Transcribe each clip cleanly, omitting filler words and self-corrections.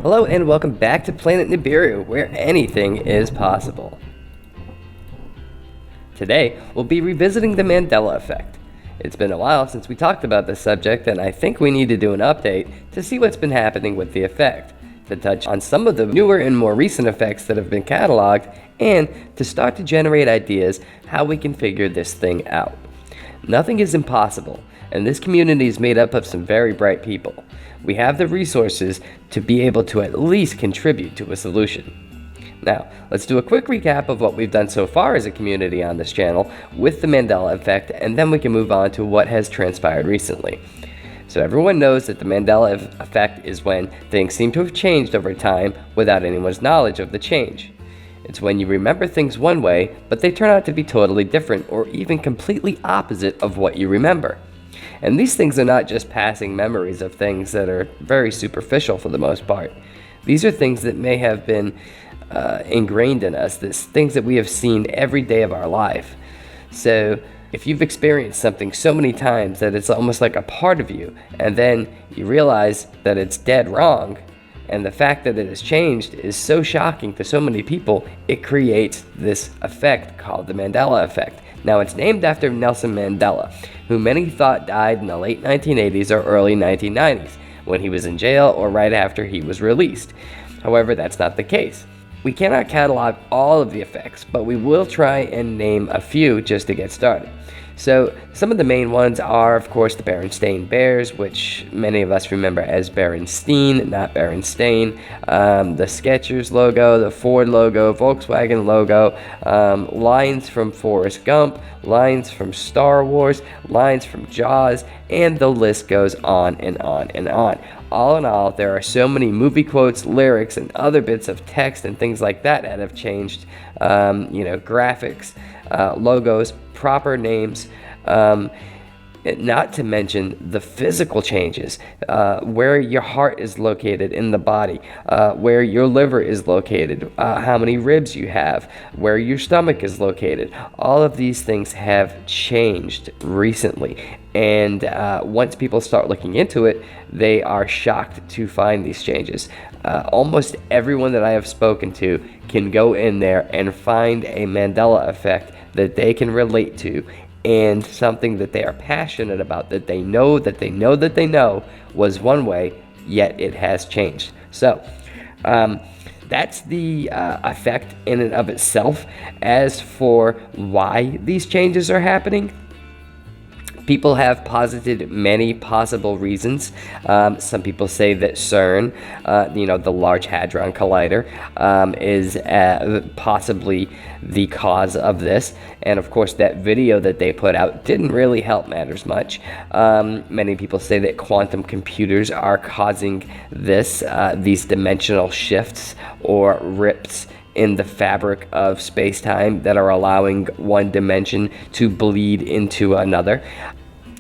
Hello and welcome back to Planet Nibiru, where anything is possible. Today, we'll be revisiting the Mandela effect. It's been a while since we talked about this subject, and I think we need to do an update to see what's been happening with the effect, to touch on some of the newer and more recent effects that have been cataloged, and to start to generate ideas how we can figure this thing out. Nothing is impossible, and this community is made up of some very bright people. We have the resources to be able to at least contribute to a solution. Now, let's do a quick recap of what we've done so far as a community on this channel with the Mandela effect, and then we can move on to what has transpired recently. So everyone knows that the Mandela effect is when things seem to have changed over time without anyone's knowledge of the change. It's when you remember things one way, but they turn out to be totally different or even completely opposite of what you remember. And these things are not just passing memories of things that are very superficial for the most part. These are things that may have been ingrained in us, things that we have seen every day of our life. So if you've experienced something so many times that it's almost like a part of you, and then you realize that it's dead wrong, and the fact that it has changed is so shocking to so many people, it creates this effect called the Mandela effect. Now, it's named after Nelson Mandela, who many thought died in the late 1980s or early 1990s, when he was in jail or right after he was released. However, that's not the case. We cannot catalog all of the effects, but we will try and name a few just to get started. So, some of the main ones are, of course, the Berenstain Bears, which many of us remember as Berenstein, not Berenstain, the Skechers logo, the Ford logo, Volkswagen logo, lines from Forrest Gump, lines from Star Wars, lines from Jaws, and the list goes on and on and on. All in all, there are so many movie quotes, lyrics, and other bits of text and things like that have changed, graphics, logos, proper names, not to mention the physical changes, where your heart is located in the body, where your liver is located, how many ribs you have, where your stomach is located. All of these things have changed recently, and once people start looking into it, they are shocked to find these changes. Almost everyone that I have spoken to can go in there and find a Mandela effect that they can relate to, and something that they are passionate about, that they know was one way, yet it has changed. So that's the effect in and of itself. As for why these changes are happening, people have posited many possible reasons. Some people say that CERN, the Large Hadron Collider, is possibly the cause of this. And of course, that video that they put out didn't really help matters much. Many people say that quantum computers are causing these dimensional shifts or rips in the fabric of space-time that are allowing one dimension to bleed into another.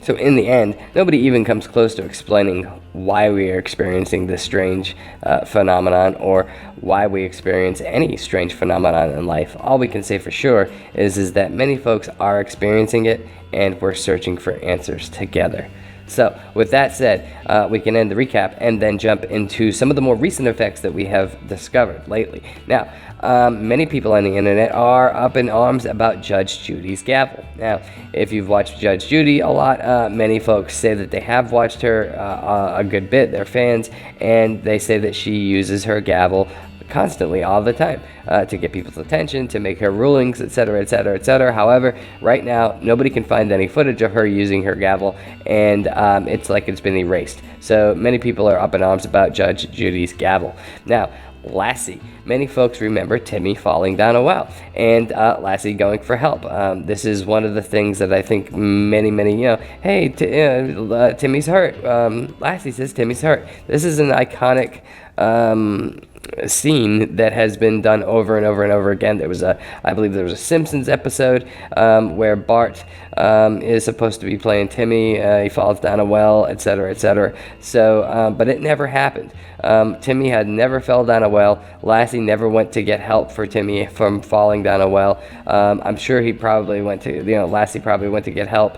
So in the end, nobody even comes close to explaining why we are experiencing this strange phenomenon, or why we experience any strange phenomenon in life. All we can say for sure is that many folks are experiencing it, and we're searching for answers together. So with that said, we can end the recap and then jump into some of the more recent effects that we have discovered lately. Now, many people on the internet are up in arms about Judge Judy's gavel. Now, if you've watched Judge Judy a lot, many folks say that they have watched her a good bit. They're fans, and they say that she uses her gavel constantly, all the time, to get people's attention, to make her rulings, etc., etc., etc. However, right now, nobody can find any footage of her using her gavel, and it's like it's been erased. So many people are up in arms about Judge Judy's gavel. Now, Lassie. Many folks remember Timmy falling down a well, and Lassie going for help. This is one of the things that I think many, hey, Timmy's hurt. Lassie says Timmy's hurt. This is an iconic scene that has been done over and over and over again. I believe there was a Simpsons episode where Bart is supposed to be playing Timmy. He falls down a well, etc., etc. So, but it never happened. Timmy had never fell down a well. Lassie never went to get help for Timmy from falling down a well. I'm sure he probably went to, Lassie probably went to get help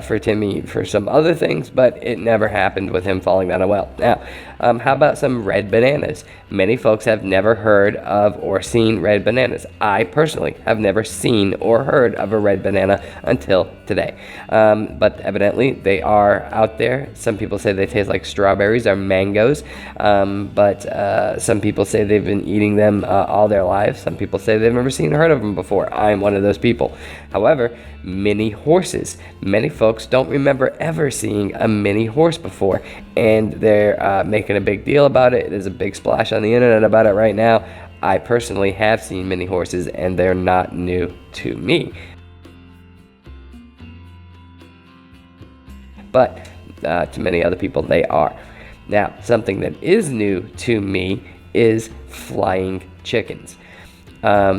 for Timmy for some other things, but it never happened with him falling down a well. Now, how about some red bananas? Many folks have never heard of or seen red bananas. I personally have never seen or heard of a red banana until today. But evidently they are out there. Some people say they taste like strawberries or mangoes, but some people say they've been eating them all their lives. Some people say they've never seen or heard of them before. I'm one of those people. However, mini horses. Many folks don't remember ever seeing a mini horse before, and they're making a big deal about it. There's a big splash on the internet about it right now. I personally have seen mini horses, and they're not new to me. But to many other people, they are. Now, something that is new to me is flying chickens.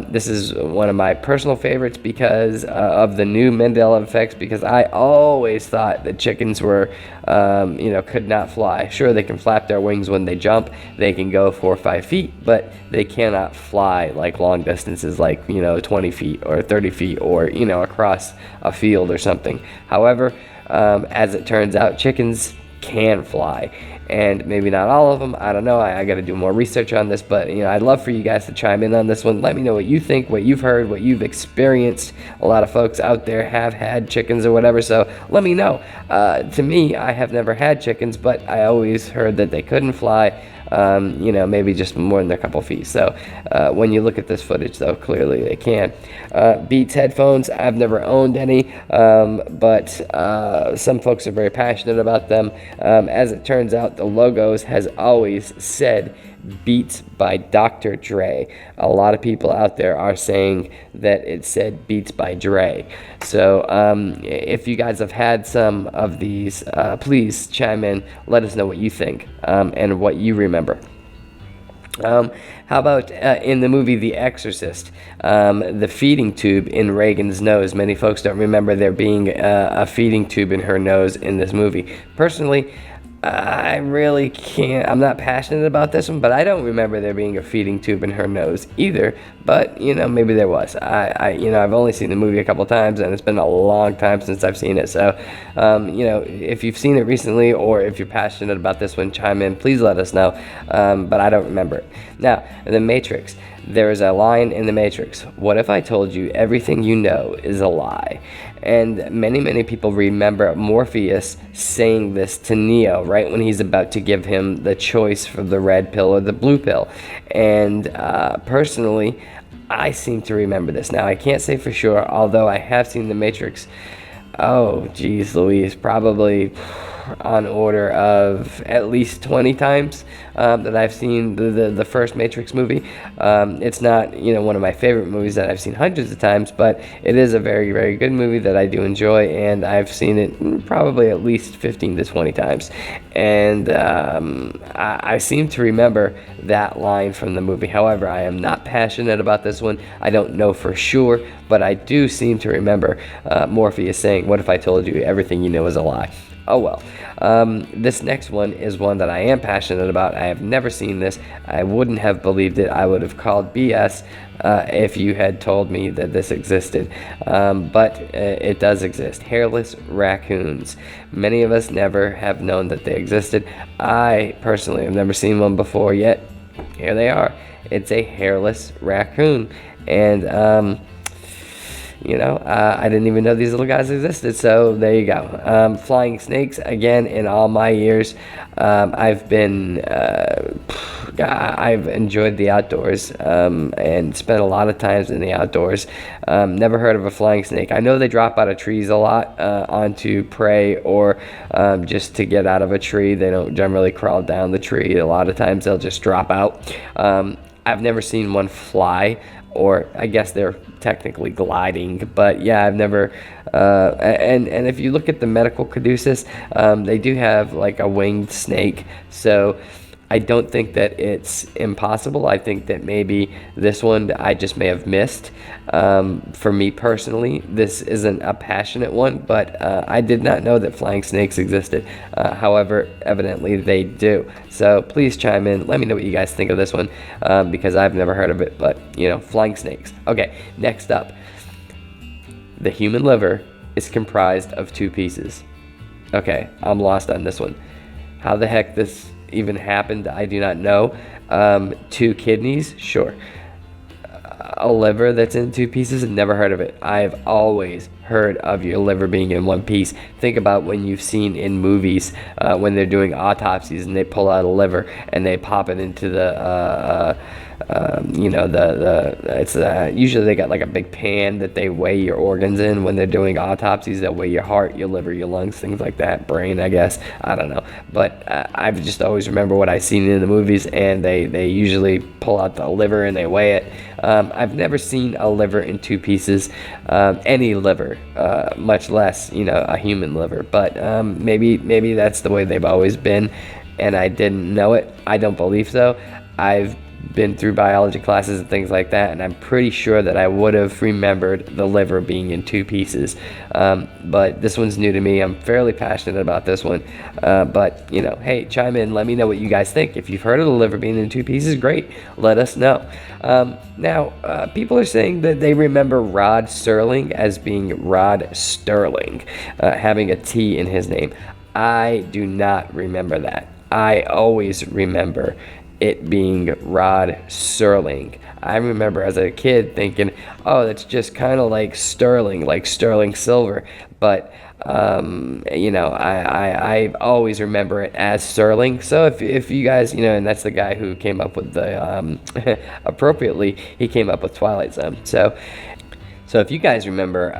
This is one of my personal favorites because of the new Mandela effects, because I always thought that chickens were, could not fly. Sure, they can flap their wings when they jump. They can go 4 or 5 feet, but they cannot fly like long distances, like, 20 feet or 30 feet or, across a field or something. However, as it turns out, chickens can fly, and maybe not all of them. I don't know. I got to do more research on this, but I'd love for you guys to chime in on this one. Let me know what you think, what you've heard, what you've experienced. A lot of folks out there have had chickens or whatever, so let me know. To me, I have never had chickens, but I always heard that they couldn't fly. Maybe just more than a couple feet. So when you look at this footage, though, clearly they can. Beats headphones, I've never owned any, but some folks are very passionate about them. As it turns out, the logos has always said Beats by Dr. Dre. A lot of people out there are saying that it said Beats by Dre. So if you guys have had some of these, please chime in. Let us know what you think and what you remember. How about in the movie The Exorcist, the feeding tube in Reagan's nose? Many folks don't remember there being a feeding tube in her nose in this movie. Personally, I really can't. I'm not passionate about this one, but I don't remember there being a feeding tube in her nose either. But maybe there was. I've only seen the movie a couple times, and it's been a long time since I've seen it. So, if you've seen it recently, or if you're passionate about this one, chime in. Please let us know. But I don't remember it. Now, The Matrix. There is a line in The Matrix. What if I told you everything you know is a lie? And many, many people remember Morpheus saying this to Neo right when he's about to give him the choice for the red pill or the blue pill. And personally, I seem to remember this. Now, I can't say for sure, although I have seen The Matrix, oh, geez Louise, probably on order of at least 20 times that I've seen the first Matrix movie. It's not one of my favorite movies that I've seen hundreds of times, but it is a very, very good movie that I do enjoy, and I've seen it probably at least 15 to 20 times. And I seem to remember that line from the movie. However, I am not passionate about this one. I don't know for sure, but I do seem to remember Morpheus saying, "What if I told you everything you know is a lie?" Oh well. This next one is one that I am passionate about. I have never seen this. I wouldn't have believed it. I would have called BS if you had told me that this existed. But it does exist. Hairless raccoons. Many of us never have known that they existed. I personally have never seen one before, yet here they are. It's a hairless raccoon. And I didn't even know these little guys existed, so there you go. Flying snakes, again, in all my years, I've enjoyed the outdoors and spent a lot of times in the outdoors. Never heard of a flying snake. I know they drop out of trees a lot onto prey or just to get out of a tree. They don't generally crawl down the tree. A lot of times they'll just drop out. I've never seen one fly, or I guess they're technically gliding, but yeah, I've never, and if you look at the medical caduceus, they do have like a winged snake, so I don't think that it's impossible. I think that maybe this one I just may have missed. For me personally, this isn't a passionate one, but I did not know that flying snakes existed. However, evidently they do. So please chime in. Let me know what you guys think of this one, because I've never heard of it, but flying snakes. Okay, next up. The human liver is comprised of two pieces. Okay, I'm lost on this one. How the heck this even happened, I do not know. Two kidneys, sure. A liver that's in two pieces, never heard of it. I've always heard of your liver being in one piece. Think about when you've seen in movies when they're doing autopsies and they pull out a liver and they pop it into the it's usually they got like a big pan that they weigh your organs in when they're doing autopsies. They'll weigh your heart, your liver, your lungs, things like that, brain, I guess. I don't know, but I've just always remember what I've seen in the movies, and they usually pull out the liver and they weigh it. I've never seen a liver in two pieces, any liver, much less a human liver. But maybe that's the way they've always been, and I didn't know it. I don't believe so. I've been through biology classes and things like that, and I'm pretty sure that I would have remembered the liver being in two pieces. But this one's new to me. I'm fairly passionate about this one. But hey, chime in. Let me know what you guys think. If you've heard of the liver being in two pieces, great. Let us know. Now, people are saying that they remember Rod Serling as being Rod Sterling, having a T in his name. I do not remember that. I always remember it being Rod Serling. I remember as a kid thinking, oh, that's just kind of like sterling, like sterling silver. But I always remember it as Serling. So if you guys, and that's the guy who came up with the appropriately, he came up with Twilight Zone. So if you guys remember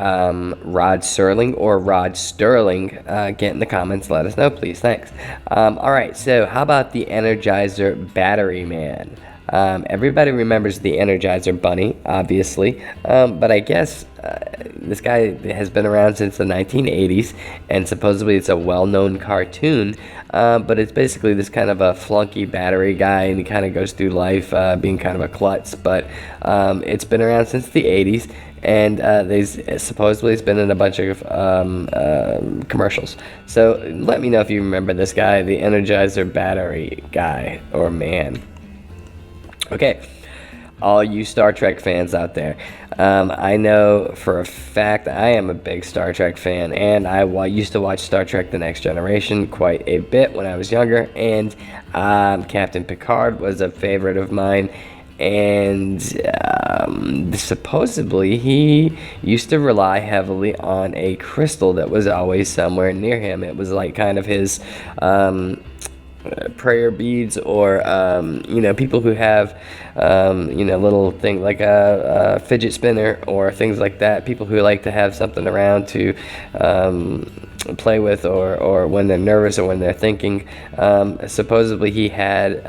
Rod Serling or Rod Sterling, get in the comments, let us know, please. Thanks. All right, so how about the Energizer Battery Man? Everybody remembers the Energizer Bunny, obviously, but I guess this guy has been around since the 1980s, and supposedly it's a well-known cartoon, but it's basically this kind of a flunky battery guy, and he kind of goes through life being kind of a klutz, but it's been around since the 80s, and supposedly it's been in a bunch of commercials. So let me know if you remember this guy, the Energizer Battery guy or man. Okay, all you Star Trek fans out there, I know for a fact I am a big Star Trek fan, and I used to watch Star Trek The Next Generation quite a bit when I was younger, and Captain Picard was a favorite of mine, and supposedly he used to rely heavily on a crystal that was always somewhere near him. It was like kind of his prayer beads, or people who have little thing like a fidget spinner or things like that, people who like to have something around to play with, or when they're nervous or when they're thinking. Supposedly he had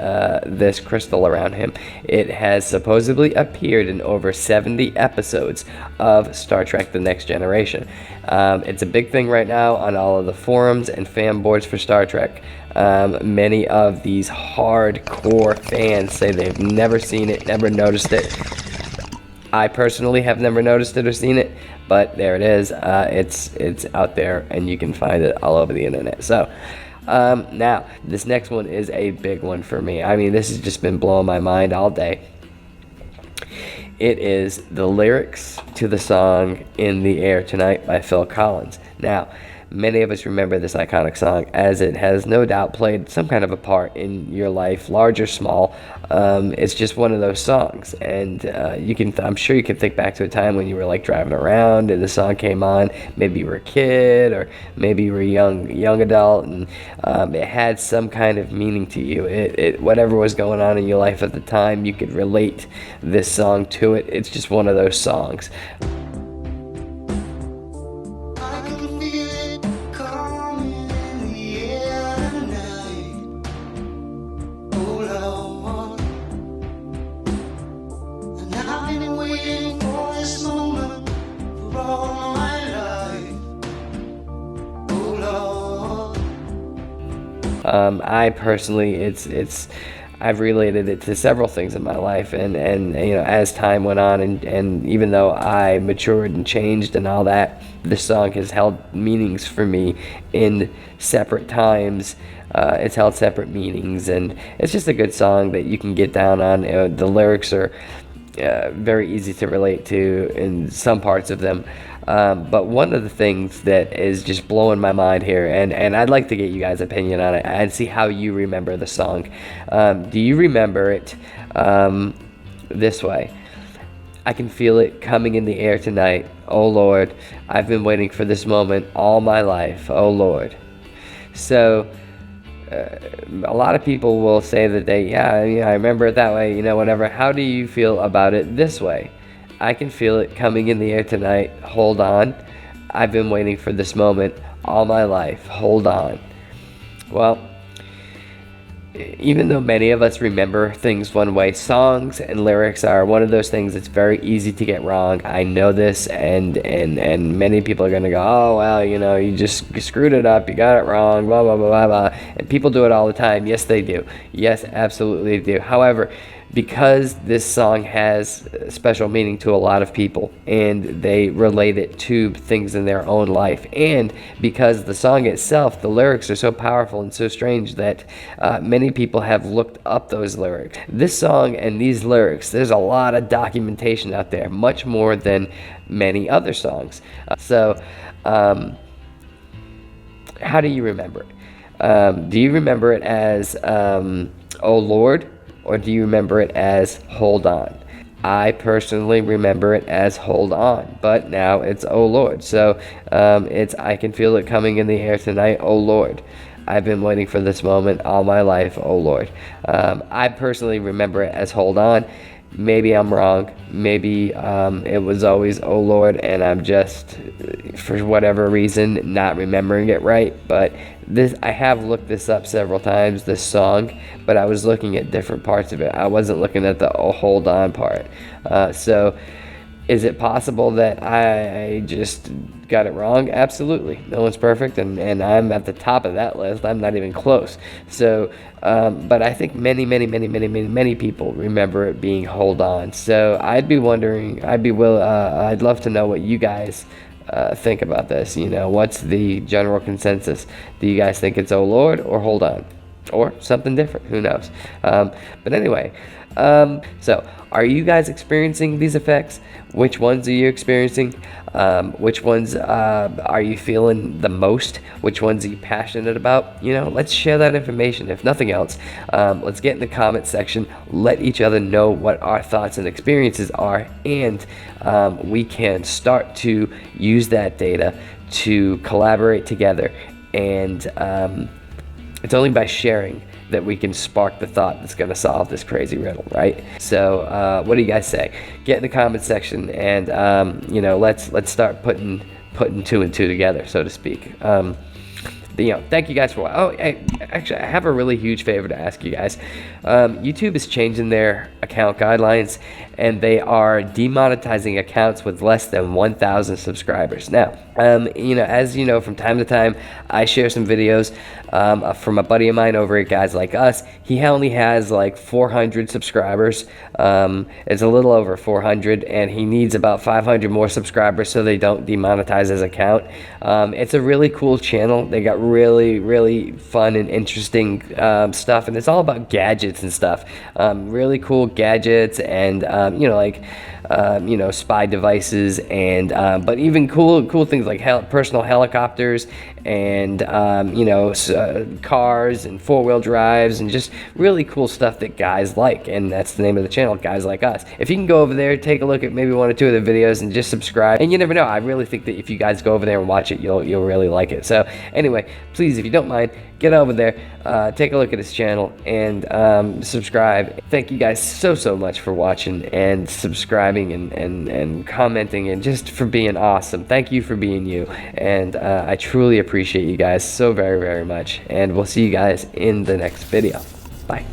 this crystal around him. It has supposedly appeared in over 70 episodes of Star Trek The Next Generation. It's a big thing right now on all of the forums and fan boards for Star Trek. Many of these hardcore fans say they've never seen it, never noticed it. I personally have never noticed it or seen it, but there it is. It's out there, and you can find it all over the internet. So now this next one is a big one for me. I mean, this has just been blowing my mind all day. It is the lyrics to the song "In the Air Tonight" by Phil Collins. Now, many of us remember this iconic song, as it has no doubt played some kind of a part in your life, large or small. It's just one of those songs, and I'm sure you can think back to a time when you were like driving around and the song came on. Maybe you were a kid, or maybe you were a young adult, and it had some kind of meaning to you. Whatever was going on in your life at the time, you could relate this song to it. It's just one of those songs. I personally, I've related it to several things in my life, and as time went on, and even though I matured and changed and all that, this song has held meanings for me in separate times. It's held separate meanings, and it's just a good song that you can get down on. The lyrics are very easy to relate to in some parts of them. But one of the things that is just blowing my mind here, and I'd like to get you guys' opinion on it and see how you remember the song. Do you remember it this way? I can feel it coming in the air tonight. Oh Lord, I've been waiting for this moment all my life. Oh Lord. So a lot of people will say that I remember it that way, whatever. How do you feel about it this way? I can feel it coming in the air tonight. Hold on. I've been waiting for this moment all my life. Hold on. Well, even though many of us remember things one way, songs and lyrics are one of those things that's very easy to get wrong. I know this, and many people are going to go, oh, well, you just screwed it up, you got it wrong, blah, blah, blah, blah, blah. And people do it all the time. Yes, they do. Yes, absolutely they do. However, because this song has special meaning to a lot of people, and they relate it to things in their own life, and because the song itself, the lyrics are so powerful and so strange that many people have looked up those lyrics. This song and these lyrics, there's a lot of documentation out there, much more than many other songs. How do you remember it? Do you remember it as Oh Lord? Or do you remember it as Hold On? I personally remember it as Hold On, but now it's Oh Lord. So it's I can feel it coming in the air tonight, oh Lord. I've been waiting for this moment all my life, oh Lord. I personally remember it as Hold On. Maybe I'm wrong. Maybe it was always oh Lord, and I'm just, for whatever reason, not remembering it right. But I have looked this up several times, this song, but I was looking at different parts of it. I wasn't looking at the oh hold on part. So is it possible that I just got it wrong? Absolutely. No one's perfect, and I'm at the top of that list. I'm not even close. So, but I think many people remember it being Hold On. So I'd love to know what you guys think about this. What's the general consensus? Do you guys think it's Oh Lord or Hold On? Or something different? Who knows? But anyway, so are you guys experiencing these effects? Which ones are you experiencing? Which ones are you feeling the most? Which ones are you passionate about? Let's share that information. If nothing else, let's get in the comment section. Let each other know what our thoughts and experiences are, and we can start to use that data to collaborate together. And it's only by sharing that we can spark the thought that's going to solve this crazy riddle, right? So what do you guys say? Get in the comment section, and let's start putting two and two together, so to speak. Thank you guys for. Oh, hey, actually, I have a really huge favor to ask you guys. YouTube is changing their account guidelines, and they are demonetizing accounts with less than 1,000 subscribers. Now, as you know, from time to time, I share some videos from a buddy of mine over at Guys Like Us. He only has like 400 subscribers. It's a little over 400, and he needs about 500 more subscribers so they don't demonetize his account. It's a really cool channel. They got really fun and interesting stuff, and it's all about gadgets and stuff. Really cool gadgets, and spy devices, and but even cool things like personal helicopters, and cars and four-wheel drives, and just really cool stuff that guys like. And that's the name of the channel, Guys Like Us. If you can go over there, take a look at maybe one or two of the videos, and just subscribe. And you never know, I really think that if you guys go over there and watch it, you'll really like it. So anyway, please, if you don't mind, get over there, take a look at his channel, and subscribe. Thank you guys so much for watching and subscribing and commenting, and just for being awesome. Thank you for being you, and I truly appreciate you guys so very much, and we'll see you guys in the next video. Bye.